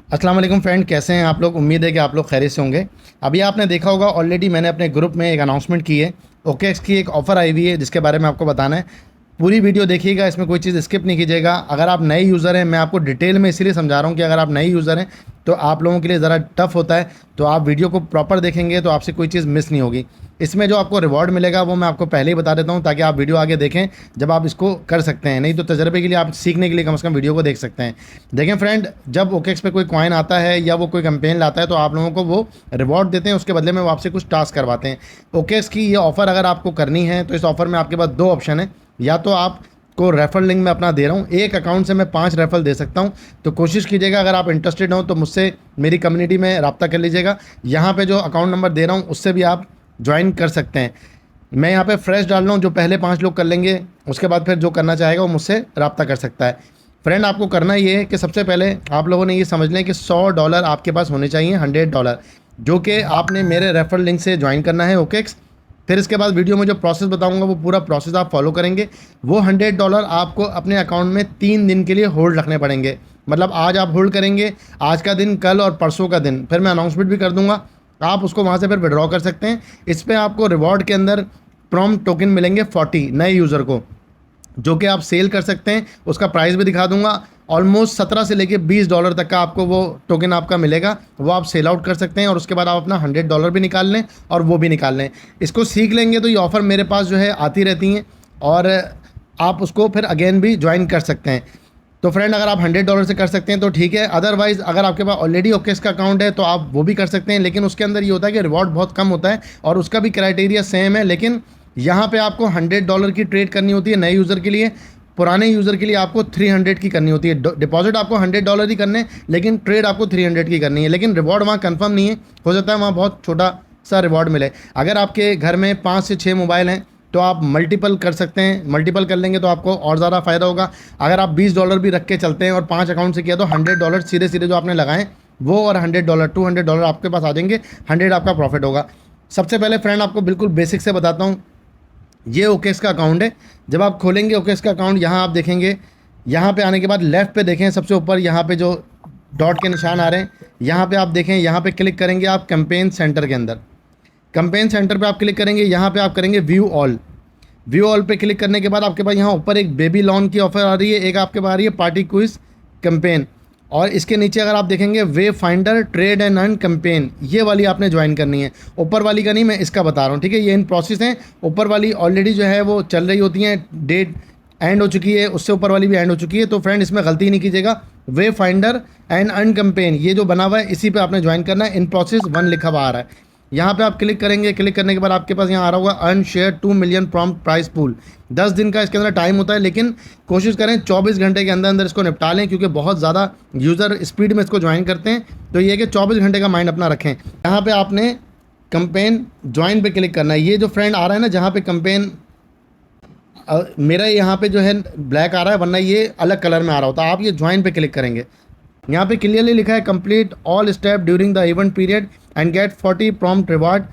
अस्सलाम वालेकुम फ्रेंड, कैसे हैं आप लोग। उम्मीद है कि आप लोग खैरियत से होंगे। अभी आपने देखा होगा ऑलरेडी मैंने अपने ग्रुप में एक अनाउंसमेंट की है। ओकेएक्स की एक ऑफ़र आई हुई है जिसके बारे में आपको बताना है। पूरी वीडियो देखिएगा, इसमें कोई चीज़ स्किप नहीं कीजिएगा। अगर आप नए यूज़र हैं, मैं आपको डिटेल में इसीलिए समझा रहा हूँ कि अगर आप नए यूज़र हैं तो आप लोगों के लिए ज़रा टफ होता है। तो आप वीडियो को प्रॉपर देखेंगे तो आपसे कोई चीज़ मिस नहीं होगी। इसमें जो आपको रिवॉर्ड मिलेगा वो मैं आपको पहले ही बता देता हूँ ताकि आप वीडियो आगे देखें जब आप इसको कर सकते हैं। नहीं तो तजर्बे के लिए आप सीखने के लिए कम से कम वीडियो को देख सकते हैं। देखें फ्रेंड, जब ओकेएक्स पे कोई कॉइन आता है या वो कोई कैंपेन लाता है तो आप लोगों को वो रिवॉर्ड देते हैं, उसके बदले में वो आपसे कुछ टास्क करवाते हैं। ओकेएक्स की ये ऑफ़र अगर आपको करनी है तो इस ऑफ़र में आपके पास दो ऑप्शन है। या तो आप को रेफरल लिंक मैं अपना दे रहा हूँ, एक अकाउंट से मैं 5 रेफरल दे सकता हूँ। तो कोशिश कीजिएगा, अगर आप इंटरेस्टेड हो तो मुझसे मेरी कम्युनिटी में रब्ता कर लीजिएगा। यहाँ पे जो अकाउंट नंबर दे रहा हूँ उससे भी आप ज्वाइन कर सकते हैं। मैं यहाँ पे फ्रेश डाल रहा हूँ, जो पहले 5 लोग कर लेंगे उसके बाद फिर जो करना चाहेगा वो मुझसे रब्ता कर सकता है। फ्रेंड, आपको करना ये है कि सबसे पहले आप लोगों ने ये समझ लें कि $100 आपके पास होने चाहिए, $100, जो कि आपने मेरे रेफरल लिंक से ज्वाइन करना है ओकेएक्स। फिर इसके बाद वीडियो में जो प्रोसेस बताऊंगा वो पूरा प्रोसेस आप फॉलो करेंगे। वो $100 आपको अपने अकाउंट में 3 दिन के लिए होल्ड रखने पड़ेंगे। मतलब आज आप होल्ड करेंगे, आज का दिन, कल और परसों का दिन, फिर मैं अनाउंसमेंट भी कर दूंगा, आप उसको वहाँ से फिर विड्रॉ कर सकते हैं। इस पर आपको रिवॉर्ड के अंदर प्रॉम्प्ट टोकन मिलेंगे 40 नए यूज़र को, जो कि आप सेल कर सकते हैं। उसका प्राइस भी दिखा दूंगा। ऑलमोस्ट 17 से लेके $20 तक का आपको वो टोकन आपका मिलेगा, वो आप सेल आउट कर सकते हैं और उसके बाद आप अपना $100 भी निकाल लें और वो भी निकाल लें। इसको सीख लेंगे तो ये ऑफ़र मेरे पास जो है आती रहती हैं और आप उसको फिर अगेन भी ज्वाइन कर सकते हैं। तो फ्रेंड, अगर आप $100 से कर सकते हैं तो ठीक है, अदरवाइज़ अगर आपके पास ऑलरेडी ओकेएक्स का अकाउंट है तो आप वो भी कर सकते हैं। लेकिन उसके अंदर ये होता है कि रिवॉर्ड बहुत कम होता है और उसका भी क्राइटेरिया सेम है। लेकिन यहाँ पे आपको $100 की ट्रेड करनी होती है नए यूज़र के लिए, पुराने यूज़र के लिए आपको 300 की करनी होती है। डिपॉजिट आपको $100 ही करने, लेकिन ट्रेड आपको 300 की करनी है। लेकिन रिवॉर्ड वहाँ कंफर्म नहीं है, हो सकता है वहाँ बहुत छोटा सा रिवॉर्ड मिले। अगर आपके घर में 5 से 6 मोबाइल हैं तो आप मल्टीपल कर सकते हैं, मल्टीपल कर लेंगे तो आपको और ज़्यादा फ़ायदा होगा। अगर आप $20 भी रख के चलते हैं और 5 अकाउंट से किया तो $100 सीधे सीधे जो आपने लगाएं वो और $100 $200 आपके पास आ जाएंगे, 100 आपका प्रॉफिट होगा। सबसे पहले फ्रेंड आपको बिल्कुल बेसिक से बताता हूँ। ये ओकेएक्स का अकाउंट है। जब आप खोलेंगे ओकेएक्स का अकाउंट, यहाँ आप देखेंगे, यहाँ पे आने के बाद लेफ़्ट पे देखें सबसे ऊपर यहाँ पे जो डॉट के निशान आ रहे हैं, यहाँ पे आप देखें, यहाँ पे क्लिक करेंगे आप कैंपेन सेंटर के अंदर। कैंपेन सेंटर पे आप क्लिक करेंगे, यहाँ पे आप करेंगे व्यू ऑल। व्यू ऑल पे क्लिक करने के बाद आपके पास यहाँ ऊपर एक बेबी लॉन की ऑफ़र आ रही है, एक आपके पास आ रही है पार्टी क्विज कैंपेन, और इसके नीचे अगर आप देखेंगे way finder trade and earn campaign, ये वाली आपने ज्वाइन करनी है। ऊपर वाली का नहीं, मैं इसका बता रहा हूँ, ठीक है। ये इन प्रोसेस हैं। ऊपर वाली ऑलरेडी जो है वो चल रही होती हैं, डेट एंड हो चुकी है, उससे ऊपर वाली भी एंड हो चुकी है। तो फ्रेंड, इसमें गलती नहीं कीजिएगा। वे फाइंडर एंड अर्न कैंपेन ये जो बना हुआ है इसी पे आपने ज्वाइन करना है। इन प्रोसेस 1 लिखा हुआ आ रहा है, यहाँ पे आप क्लिक करेंगे। क्लिक करने के बाद आपके पास यहाँ आ रहा होगा earn share 2 million prompt price pool. 10 दिन का इसके अंदर टाइम होता है, लेकिन कोशिश करें 24 घंटे के अंदर अंदर इसको निपटा लें, क्योंकि बहुत ज़्यादा यूज़र स्पीड में इसको ज्वाइन करते हैं। तो ये है कि 24 घंटे का माइंड अपना रखें। यहाँ पे आपने कैंपेन ज्वाइन पे क्लिक करना है। ये जो फ्रेंड आ रहा है ना, जहाँ पे कैंपेन मेरा यहाँ पे जो है ब्लैक आ रहा है, वरना ये अलग कलर में आ रहा होता है। आप ये ज्वाइन पे क्लिक करेंगे, यहाँ पे क्लियरली लिखा है complete all step during the event period and get 40 prompt reward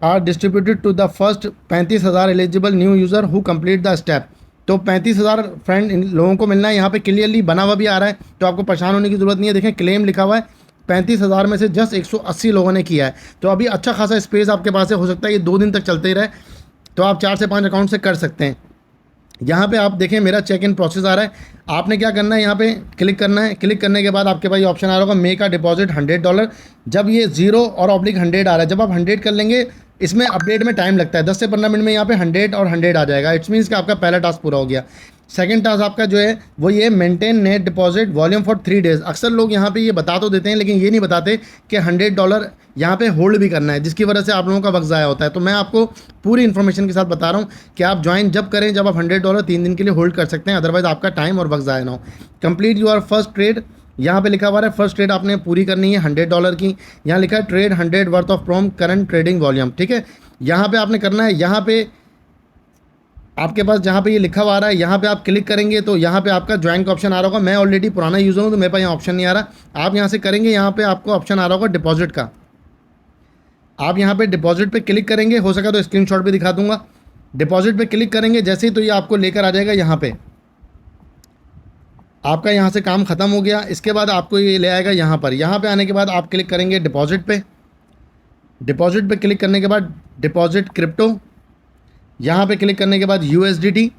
are distributed to the first 35,000 eligible new user who complete the step. तो 35,000 फ्रेंड इन लोगों को मिलना है। यहाँ पे क्लियरली बना हुआ भी आ रहा है, तो आपको परेशान होने की ज़रूरत नहीं है। देखें क्लेम लिखा हुआ है, 35,000 में से जस्ट 180 लोगों ने किया है। तो अभी अच्छा खासा स्पेस आपके पास है, हो सकता है ये 2 दिन तक चलते ही रहे। तो आप 4 से 5 अकाउंट से कर सकते हैं। यहाँ पे आप देखें मेरा चेक इन प्रोसेस आ रहा है। आपने क्या करना है, यहाँ पे क्लिक करना है। क्लिक करने के बाद आपके पास ये ऑप्शन आ रहा होगा मेक अ डिपॉजिट $100। जब ये 0 और ऑब्लिक 100 आ रहा है, जब आप 100 कर लेंगे, इसमें अपडेट में टाइम लगता है 10 से 15 मिनट में यहाँ पे 100 और 100 आ जाएगा। इट्स मीन्स कि आपका पहला टास्क पूरा हो गया। सेकंड टास्क आपका जो है वो ये maintain net deposit volume for 3 days. अक्सर लोग यहाँ पे ये बता तो देते हैं, लेकिन ये नहीं बताते कि $100 यहाँ पे होल्ड भी करना है, जिसकी वजह से आप लोगों का वक्त ज़ाया होता है। तो मैं आपको पूरी इन्फॉर्मेशन के साथ बता रहा हूँ कि आप ज्वाइन जब करें, जब आप $100 3 दिन के लिए होल्ड कर सकते हैं, अदरवाइज़ आपका टाइम और वक्त ज़ाया ना हो। कंप्लीट योर फर्स्ट ट्रेड, यहाँ पे लिखा हुआ है फर्स्ट ट्रेड आपने पूरी करनी है $100 की। यहाँ लिखा है trade 100 worth of from current trading volume, ठीक है। यहाँ पे आपने करना है, यहाँ पे आपके पास जहाँ पे ये लिखा हुआ आ रहा है, यहाँ पे आप क्लिक करेंगे तो यहाँ पे आपका ज्वाइन का ऑप्शन आ रहा होगा। मैं ऑलरेडी पुराना यूज़र हूँ तो मेरे पास यहाँ ऑप्शन नहीं आ रहा। आप यहाँ से करेंगे, यहाँ पे आपको ऑप्शन आ रहा होगा डिपॉजिट का। आप यहाँ पे डिपॉजिट पे क्लिक करेंगे, हो सका तो स्क्रीनशॉट भी दिखा दूंगा। डिपॉजिट पे क्लिक करेंगे जैसे ही, तो ये आपको लेकर आ जाएगा यहाँ पे। आपका यहाँ से काम ख़त्म हो गया। इसके बाद आपको ये ले आएगा यहाँ पर। यहाँ पे आने के बाद आप क्लिक करेंगे डिपॉजिट पे। डिपॉजिट पे क्लिक करने के बाद डिपॉजिट क्रिप्टो, यहाँ पे क्लिक करने के बाद USDT।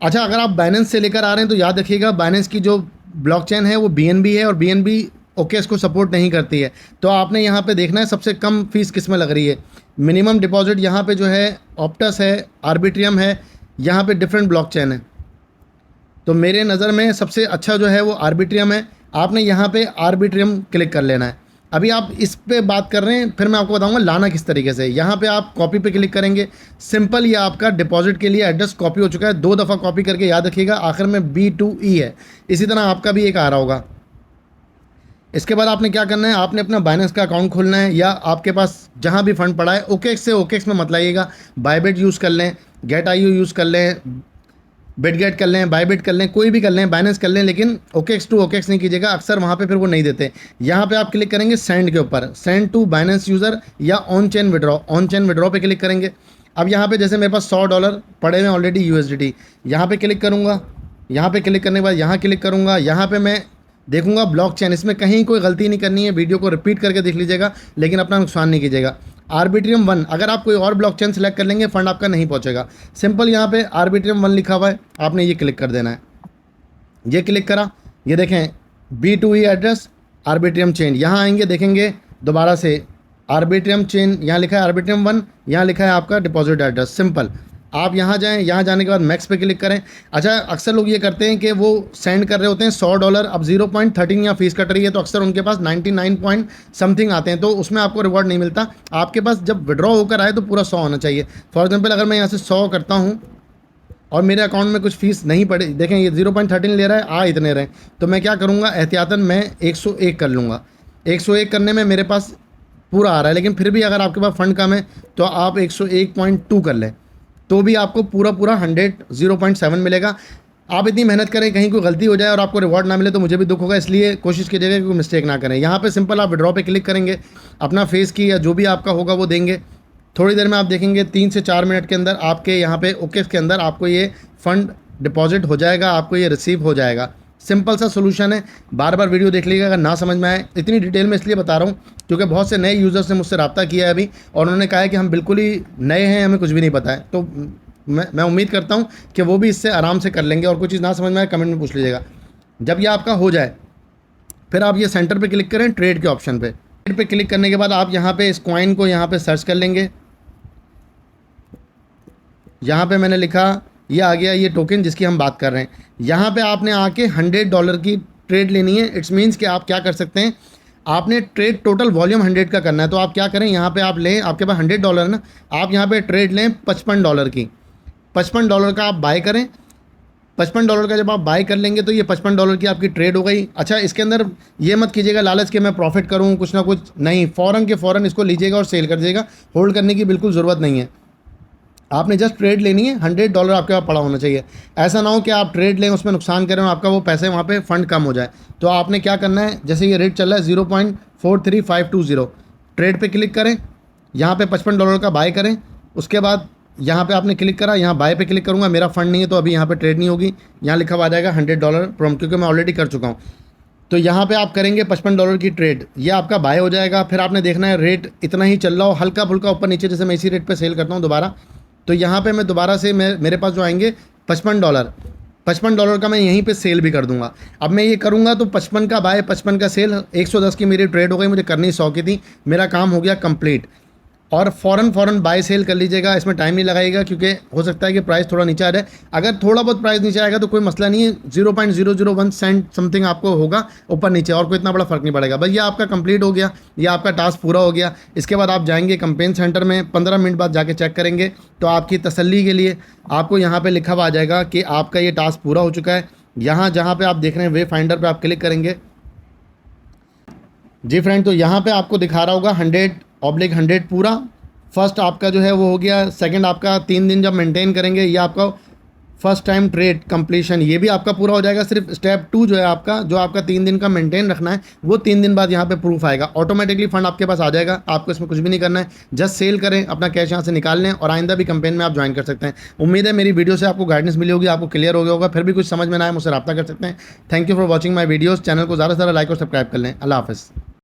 अच्छा, अगर आप बाइनेंस से लेकर आ रहे हैं तो याद रखिएगा बाइनेंस की जो ब्लॉकचेन है वो BNB है और BNB ओकेएक्स को सपोर्ट नहीं करती है। तो आपने यहाँ पे देखना है सबसे कम फीस किस में लग रही है। मिनिमम डिपॉजिट यहाँ पे जो है ऑप्टस है, आर्बिट्रियम है, यहाँ पे डिफरेंट ब्लॉकचेन है। तो मेरे नज़र में सबसे अच्छा जो है वो आर्बिट्रियम है। आपने यहाँ पे आर्बिट्रियम क्लिक कर लेना है। अभी आप इस पे बात कर रहे हैं, फिर मैं आपको बताऊंगा लाना किस तरीके से। यहाँ पे आप कॉपी पे क्लिक करेंगे, सिंपल ये आपका डिपॉजिट के लिए एड्रेस कॉपी हो चुका है। 2 दफ़ा कॉपी करके याद रखिएगा, आखिर में B2E है। इसी तरह आपका भी एक आ रहा होगा। इसके बाद आपने क्या करना है, आपने अपना बाइनेंस का अकाउंट खोलना है या आपके पास जहाँ भी फंड पड़ा है ओकेएक्स से ओकेएक्स में मत लाइएगा। बायबिट यूज़ कर लें, गेट.io यूज़ कर लें, बिटगेट कर लें, बायबिट कर लें, कोई भी कर लें, बाइनेंस कर लें, लेकिन ओकेएक्स टू ओकेएक्स नहीं कीजिएगा। अक्सर वहाँ पे फिर वो नहीं देते। यहाँ पे आप क्लिक करेंगे सेंड के ऊपर, सेंड टू बाइनेंस यूज़र या on chain withdraw, on chain withdraw पे क्लिक करेंगे। अब यहाँ पे जैसे मेरे पास $100 पड़े हुए ऑलरेडी USDT, यहाँ पे क्लिक करूँगा। यहाँ पे क्लिक करने के बाद यहाँ क्लिक करूँगा। यहाँ पे मैं देखूंगा ब्लॉकचेन, इसमें कहीं कोई गलती नहीं करनी है। वीडियो को रिपीट करके देख लीजिएगा, लेकिन अपना नुकसान नहीं कीजिएगा। आर्बिट्रियम 1, अगर आप कोई और ब्लॉकचेन सेलेक्ट कर लेंगे फंड आपका नहीं पहुंचेगा। सिंपल यहाँ पे आर्बिट्रियम 1 लिखा हुआ है, आपने ये क्लिक कर देना है। ये क्लिक करा, ये देखें B2E एड्रेस आर्बिट्रियम चेन। यहाँ आएंगे, देखेंगे दोबारा से आर्बिट्रियम चेन, यहाँ लिखा है आर्बिट्रियम 1, यहाँ लिखा है आपका डिपॉजिट एड्रेस। सिंपल आप यहाँ जाएं, यहाँ जाने के बाद मैक्स पे क्लिक करें। अच्छा, अक्सर लोग ये करते हैं कि वो सेंड कर रहे होते हैं $100, अब 0.13 या फीस कट रही है, तो अक्सर उनके पास 99 पॉइंट समथिंग आते हैं, तो उसमें आपको रिवॉर्ड नहीं मिलता। आपके पास जब विड्रॉ होकर आए तो पूरा 100 होना चाहिए। फॉर एग्जाम्पल अगर मैं यहाँ से 100 करता हूँ और मेरे अकाउंट में कुछ फीस नहीं पड़ी, देखें ये 0.13 ले रहा है, इतने रहे, तो मैं क्या करूँगा, एहतियातन मैं 101 कर लूँगा। 101 करने में मेरे पास पूरा आ रहा है, लेकिन फिर भी अगर आपके पास फंड कम है तो आप 101.2 कर लें, तो भी आपको पूरा 0.7 मिलेगा। आप इतनी मेहनत करें, कहीं कोई गलती हो जाए और आपको रिवॉर्ड ना मिले तो मुझे भी दुख होगा, इसलिए कोशिश कीजिएगा कि कोई मिस्टेक ना करें। यहाँ पे सिंपल आप विड्रॉ पे क्लिक करेंगे, अपना फेस की या जो भी आपका होगा वो देंगे। थोड़ी देर में आप देखेंगे 3 से 4 मिनट के अंदर आपके यहाँ पे ओकेएक्स के अंदर आपको ये फ़ंड डिपॉजिट हो जाएगा, आपको ये रिसीव हो जाएगा। सिंपल सा सोल्यूशन है, बार बार वीडियो देख लीजिएगा। अगर ना समझ में आए, इतनी डिटेल में इसलिए बता रहा हूँ क्योंकि बहुत से नए यूज़र्स ने मुझसे रब्ता किया है अभी, और उन्होंने कहा है कि हम बिल्कुल ही नए हैं, हमें कुछ भी नहीं पता है। तो मैं उम्मीद करता हूँ कि वो भी इससे आराम से कर लेंगे। और कोई चीज़ ना समझ में आए कमेंट में पूछ लीजिएगा। जब ये आपका हो जाए फिर आप ये सेंटर पे क्लिक करें, ट्रेड के ऑप्शन पे। ट्रेड पे क्लिक करने के बाद आप यहाँ पे इस कॉइन को यहाँ पे सर्च कर लेंगे। यहाँ पे मैंने लिखा, ये आ गया ये टोकन जिसकी हम बात कर रहे हैं। यहाँ पे आपने आके $100 की ट्रेड लेनी है। इट्स मीन्स कि आप क्या कर सकते हैं, आपने ट्रेड टोटल वॉल्यूम 100 का करना है। तो आप क्या करें, यहाँ पे आप लें, आपके पास $100 है ना, आप यहाँ पे ट्रेड लें $55 की। $55 का आप बाय करें। $55 का जब आप बाय कर लेंगे तो ये $55 की आपकी ट्रेड हो गई। अच्छा, इसके अंदर ये मत कीजिएगा लालच के मैं प्रॉफिट करूँ कुछ ना कुछ, नहीं, फ़ौरन के फ़ौरन इसको लीजिएगा और सेल कर दीजिएगा। होल्ड करने की बिल्कुल ज़रूरत नहीं है, आपने जस्ट ट्रेड लेनी है। $100 आपके पास पड़ा होना चाहिए। ऐसा ना हो कि आप ट्रेड लें, उसमें नुकसान करें और आपका वो पैसे वहाँ पे फंड कम हो जाए। तो आपने क्या करना है, जैसे ये रेट चल रहा है 0.43520, ट्रेड पे क्लिक करें, यहाँ पे $55 का बाय करें। उसके बाद यहाँ पे आपने क्लिक करा, यहाँ बाय पे क्लिक करूँगा, मेरा फंड नहीं है तो अभी यहाँ पे ट्रेड नहीं होगी। यहाँ लिखा हुआ आ जाएगा $100 प्रॉम, क्योंकि मैं ऑलरेडी कर चुका हूँ। तो यहाँ पे आप करेंगे $55 की ट्रेड, ये आपका बाय हो जाएगा। फिर आपने देखना है रेट इतना ही चल रहा हो, हल्का फुल्का ऊपर नीचे, जैसे मैं इसी रेट पे सेल करता हूँ दोबारा। तो यहाँ पे मैं दोबारा से मेरे पास जो आएंगे $55 का मैं यहीं पे सेल भी कर दूंगा। अब मैं ये करूँगा तो 55 का बाय 55 का सेल, 110 की मेरी ट्रेड हो गई, मुझे करनी 100 की थी, मेरा काम हो गया कंप्लीट। और फ़ौरन बाय सेल कर लीजिएगा, इसमें टाइम नहीं लगाएगा, क्योंकि हो सकता है कि प्राइस थोड़ा नीचे आ जाए। अगर थोड़ा बहुत प्राइस नीचे आएगा तो कोई मसला नहीं है, 0.001 सेंट समथिंग आपको होगा ऊपर नीचे, और कोई इतना बड़ा फ़र्क नहीं पड़ेगा। बस ये आपका कंप्लीट हो गया, ये आपका टास्क पूरा हो गया। इसके बाद आप जाएंगे कंपेन सेंटर में, 15 मिनट बाद जाके चेक करेंगे, तो आपकी तसल्ली के लिए आपको यहाँ पर लिखा हुआ आ जाएगा कि आपका ये टास्क पूरा हो चुका है। यहाँ जहाँ पर आप देख रहे हैं वे फाइंडर पर आप क्लिक करेंगे जी फ्रेंड, तो यहाँ पे आपको दिखा रहा होगा 100/100 पूरा। फर्स्ट आपका जो है वो हो गया। सेकंड आपका 3 दिन जब मेंटेन करेंगे, ये आपका फर्स्ट टाइम ट्रेड कंप्लीशन, ये भी आपका पूरा हो जाएगा। सिर्फ स्टेप 2 जो है आपका, जो आपका 3 दिन का मेंटेन रखना है, वो 3 दिन बाद यहाँ पे प्रूफ आएगा, ऑटोमेटिकली फंड आपके पास आ जाएगा। आपको इसमें कुछ भी नहीं करना है, जस्ट सेल करें, अपना कैश यहाँ से निकाल लें और आइंदा भी कैंपेन में आप ज्वाइन कर सकते हैं। उम्मीद है मेरी वीडियो से आपको गाइडेंस मिली होगी, आपको क्लियर हो गया होगा। फिर भी कुछ समझ में ना आए मुझसे रब्ता कर सकते हैं। Thank you for watching my videos. Channel को ज़्यादा से ज़्यादा लाइक और सब्सक्राइब कर लें। अल्लाह हाफ़िज़।